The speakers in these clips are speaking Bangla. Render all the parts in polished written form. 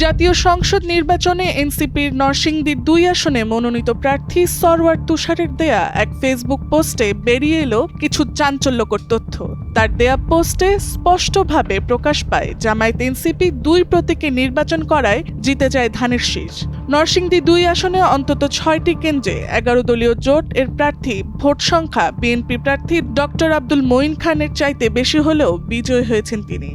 জাতীয় সংসদ নির্বাচনে এনসিপির নরসিংদীর ২ আসনে মনোনীত প্রার্থী সরওয়ার তুষারের দেয়া এক ফেসবুক পোস্টে বেরিয়ে এলো কিছু চাঞ্চল্যকর তথ্য। তার দেয়া পোস্টে স্পষ্টভাবে প্রকাশ পায় জামায়াত এনসিপি ২ প্রতীকে নির্বাচন করায় জিতে যায় ধানের শীষ। নরসিংদী ২ আসনে অন্তত ৬টি কেন্দ্রে ১১ দলীয় জোট এর প্রার্থী ভোট সংখ্যা বিএনপি প্রার্থী ডক্টর আব্দুল মঈন খানের চাইতে বেশি হলেও বিজয়ী হয়েছেন তিনি।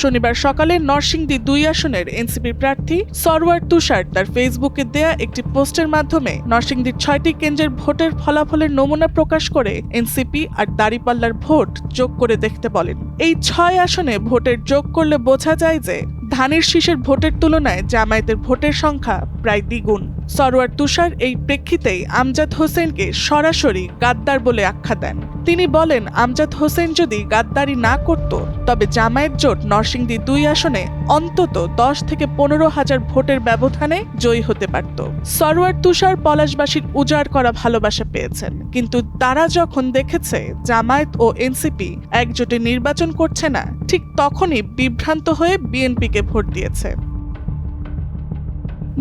শনিবার সকালে নরসিংদী ২ আসনের এনসিপি প্রার্থী সরওয়ার তুষার তার ফেসবুকে দেয়া একটি পোস্টের মাধ্যমে নরসিংদীর ৬টি কেন্দ্রের ভোটের ফলাফলের নমুনা প্রকাশ করে এনসিপি আর দাঁড়িপাল্লার ভোট যোগ করে দেখতে বলেন। এই ৬ আসনে ভোটের যোগ করলে বোঝা যায় যে ধানের শীষের ভোটের তুলনায় জামায়াতের ভোটের সংখ্যা প্রায় দ্বিগুণ। সরওয়ার তুষার এই প্রেক্ষিতেই আমজাদ হোসেনকে সরাসরি গাদ্দার বলে আখ্যা দেন। তিনি বলেন, আমজাদ হোসেন যদি গাদ্দারি না করত তবে জামায়াত জোট নরসিংদী ২ আসনে অন্তত ১০ থেকে ১৫ হাজার ভোটের ব্যবধানে জয়ী হতে পারত। সরওয়ার তুষার পলাশবাসীর উজাড় করা ভালোবাসা পেয়েছেন, কিন্তু তারা যখন দেখেছে জামায়াত ও এনসিপি একজোটে নির্বাচন করছে না, ঠিক তখনই বিভ্রান্ত হয়ে বিএনপিকে ভোট দিয়েছে।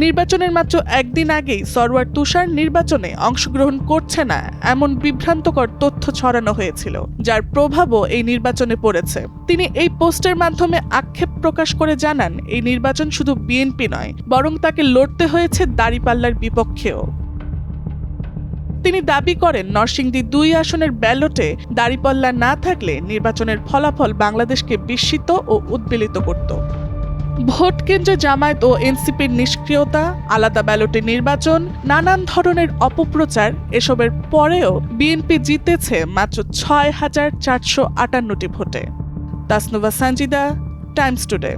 নির্বাচনের মাত্র একদিন আগেই সরওয়ার তুষার নির্বাচনে অংশগ্রহণ করছে না এমন বিভ্রান্তকর তথ্য ছড়ানো হয়েছিল, যার প্রভাবও এই নির্বাচনে পড়েছে। তিনি এই পোস্টের মাধ্যমে আক্ষেপ প্রকাশ করে জানান, এই নির্বাচন শুধু বিএনপি নয়, বরং তাকে লড়তে হয়েছে দাঁড়িপাল্লার বিপক্ষেও। তিনি দাবি করেন, নরসিংদী ২ আসনের ব্যালটে দাঁড়িপাল্লা না থাকলে নির্বাচনের ফলাফল বাংলাদেশকে বিস্মিত ও উদ্বেলিত করত। ভোট কেন্দ্রে জামায়াত ও এনসিপির নিষ্ক্রিয়তা, আলাদা ব্যালটে নির্বাচন, নানান ধরনের অপপ্রচার, এসবের পরেও বিএনপি জিতেছে মাত্র ৬,৪৫৮টি ভোটে। Tasnuva Sanjida, Times today.